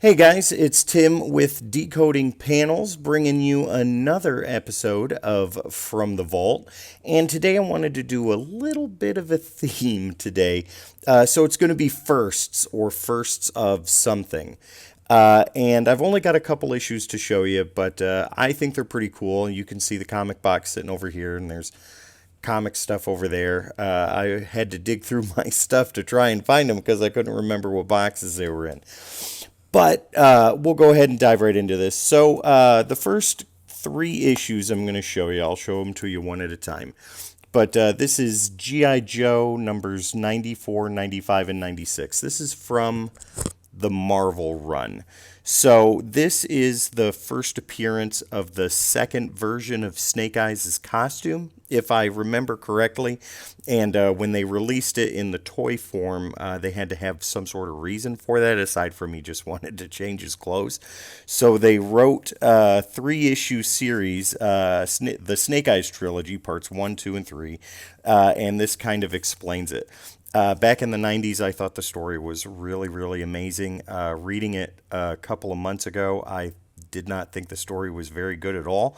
Hey guys, it's Tim with Decoding Panels, bringing you another episode of From the Vault. And today I wanted to do a little bit of a theme today. So it's going to be firsts or firsts of something. And I've only got a couple issues to show you, but I think they're pretty cool. You can see the comic box sitting over here, and there's comic stuff over there. I had to dig through my stuff to try and find them because I couldn't remember what boxes they were in. But we'll go ahead and dive right into this. So the first three issues I'm going to show you, I'll show them to you one at a time. But this is G.I. Joe numbers 94, 95, and 96. This is from the Marvel run. So this is the first appearance of the second version of Snake Eyes' costume, if I remember correctly. And when they released it in the toy form, they had to have some sort of reason for that, aside from he just wanted to change his clothes. So they wrote a three-issue series, the Snake Eyes trilogy, parts 1, 2, and 3, and this kind of explains it. Back in the 90s, I thought the story was really, really amazing. Reading it a couple of months ago, I did not think the story was very good at all.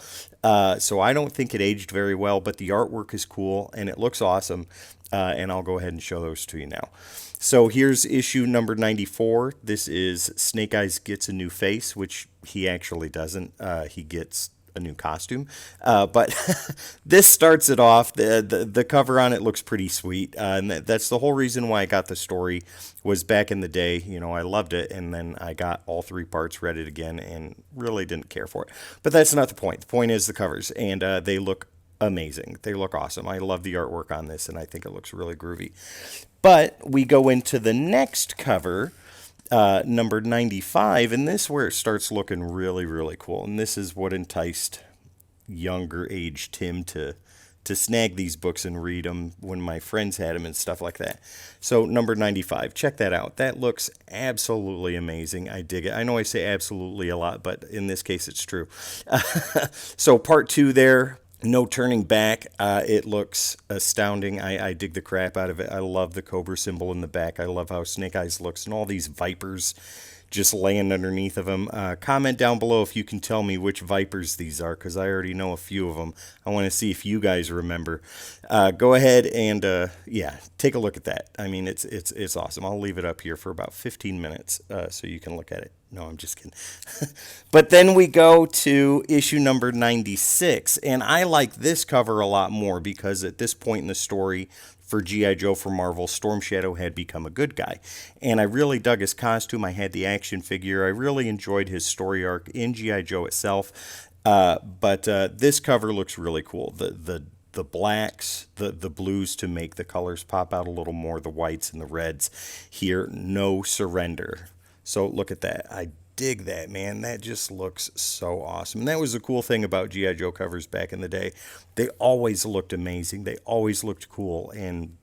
So I don't think it aged very well, but the artwork is cool and it looks awesome. And I'll go ahead and show those to you now. So here's issue number 94. This is Snake Eyes gets a new face, which he actually doesn't. He gets a new costume. But this starts it off. The cover on it looks pretty sweet. And that's the whole reason why I got the story was back in the day. You know, I loved it. And then I got all three parts, read it again, and really didn't care for it. But that's not the point. The point is the covers. And they look amazing. They look awesome. I love the artwork on this, and I think it looks really groovy. But we go into the next cover, number 95, and this is where it starts looking really, really cool. And this is what enticed younger age Tim to snag these books and read them when my friends had them and stuff like that. So number 95, check that out. That looks absolutely amazing. I dig it. I know I say absolutely a lot, but in this case it's true. So part 2 there. No turning back. It looks astounding. I dig the crap out of it. I love the cobra symbol in the back. I love how Snake Eyes looks and all these vipers just laying underneath of them. Comment down below if you can tell me which vipers these are, because I already know a few of them. I want to see if you guys remember. Go ahead and yeah, take a look at that. I mean, it's awesome. I'll leave it up here for about 15 minutes so you can look at it. No, I'm just kidding. But then we go to issue number 96, and I like this cover a lot more because at this point in the story for G.I. Joe for Marvel, Storm Shadow had become a good guy. And I really dug his costume. I had the action figure. I really enjoyed his story arc in G.I. Joe itself. But this cover looks really cool. The blacks, the blues to make the colors pop out a little more, the whites and the reds. Here, no surrender. So look at that. I dig that, man. That just looks so awesome. And that was the cool thing about G.I. Joe covers back in the day. They always looked amazing. They always looked cool. And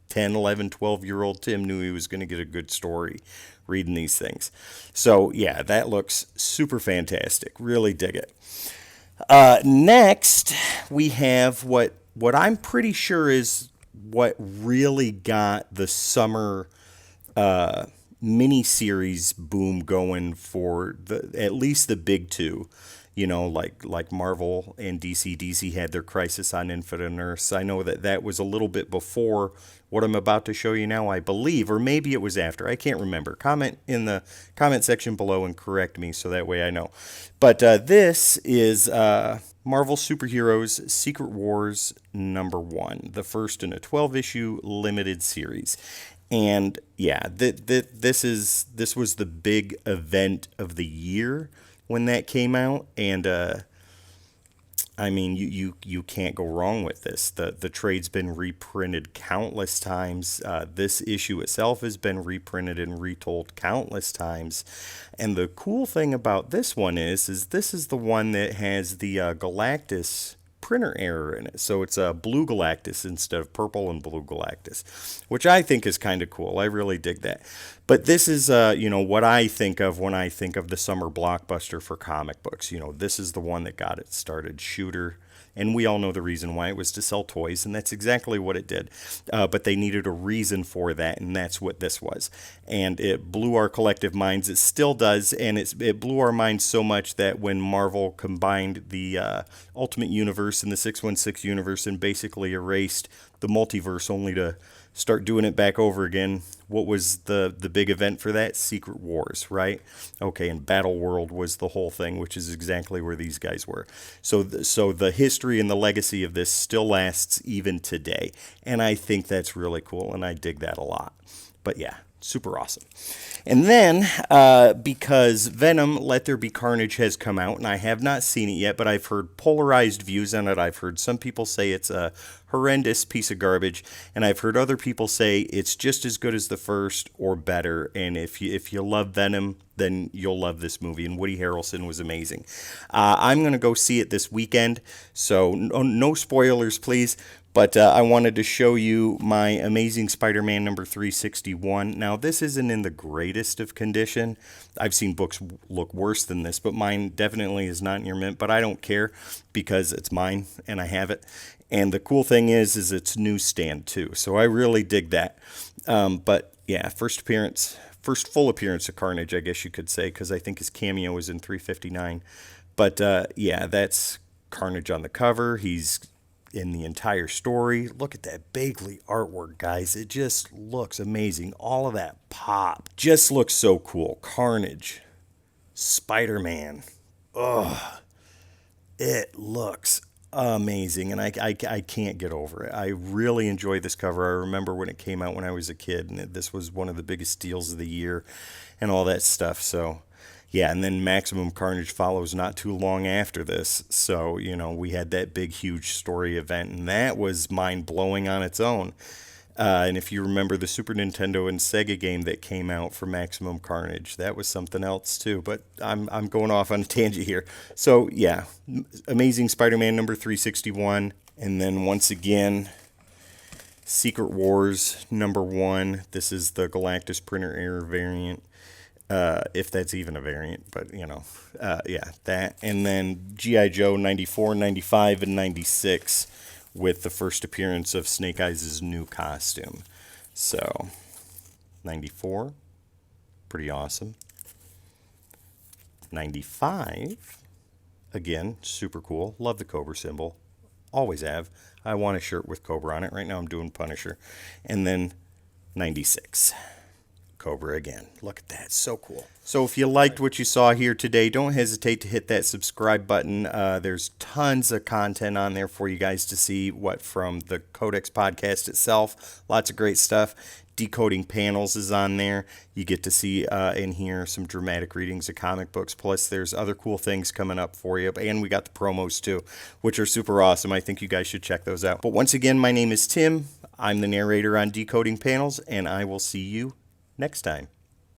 10, 11, 12-year-old Tim knew he was going to get a good story reading these things. So, yeah, that looks super fantastic. Really dig it. Next, we have what I'm pretty sure is what really got the summer mini-series boom going for at least the big two, you know, like Marvel and DC. DC had their Crisis on Infinite Earths. I know that was a little bit before what I'm about to show you now, I believe, or maybe it was after. I can't remember. Comment in the comment section below and correct me so that way I know. But this is Marvel Superheroes Secret Wars number 1, the first in a 12-issue limited series. And yeah, this was the big event of the year when that came out, and I mean you can't go wrong with this. The trade's been reprinted countless times. This issue itself has been reprinted and retold countless times. And the cool thing about this one is this is the one that has the Galactus printer error in it. So it's a blue Galactus instead of purple and blue Galactus, which I think is kind of cool. I really dig that. But this is, you know, what I think of when I think of the summer blockbuster for comic books. You know, this is the one that got it started. Shooter And we all know the reason why. It was to sell toys, and that's exactly what it did. But they needed a reason for that, and that's what this was. And it blew our collective minds. It still does, and it blew our minds so much that when Marvel combined the Ultimate Universe and the 616 universe and basically erased the multiverse only to start doing it back over again. What was the big event for that? Secret Wars, right? Okay, and Battle World was the whole thing, which is exactly where these guys were. So the history and the legacy of this still lasts even today, and I think that's really cool, and I dig that a lot. But yeah, super awesome. And then, because Venom, Let There Be Carnage has come out, and I have not seen it yet, but I've heard polarized views on it. I've heard some people say it's a horrendous piece of garbage, and I've heard other people say it's just as good as the first or better. And if you love Venom, then you'll love this movie. And Woody Harrelson was amazing. I'm going to go see it this weekend, so no spoilers, please. But I wanted to show you my Amazing Spider-Man number 361. Now, this isn't in the greatest of condition. I've seen books look worse than this, but mine definitely is not in your mint. But I don't care because it's mine and I have it. And the cool thing is it's newsstand too. So I really dig that. But yeah, first full appearance of Carnage, I guess you could say, because I think his cameo was in 359. But yeah, that's Carnage on the cover. He's in the entire story. Look at that Bagley artwork, guys. It just looks amazing. All of that pop just looks so cool. Carnage, Spider-Man. Ugh. It looks amazing, and I can't get over it. I really enjoyed this cover. I remember when it came out when I was a kid, and this was one of the biggest deals of the year and all that stuff. So yeah, and then Maximum Carnage follows not too long after this. So, we had that big, huge story event, and that was mind-blowing on its own. And if you remember the Super Nintendo and Sega game that came out for Maximum Carnage, that was something else too. But I'm going off on a tangent here. So, yeah, Amazing Spider-Man number 361. And then once again, Secret Wars number 1. This is the Galactus printer error variant. If that's even a variant, but yeah, that. And then G.I. Joe 94, 95, and 96 with the first appearance of Snake Eyes' new costume. So, 94, pretty awesome. 95, again, super cool. Love the Cobra symbol. Always have. I want a shirt with Cobra on it. Right now I'm doing Punisher. And then 96. Cobra again. Look at that. So cool. So if you liked what you saw here today, don't hesitate to hit that subscribe button. There's tons of content on there for you guys to see, what from the Codex podcast itself. Lots of great stuff. Decoding Panels is on there. You get to see and hear some dramatic readings of comic books. Plus, there's other cool things coming up for you. And we got the promos too, which are super awesome. I think you guys should check those out. But once again, my name is Tim. I'm the narrator on Decoding Panels, and I will see you next time.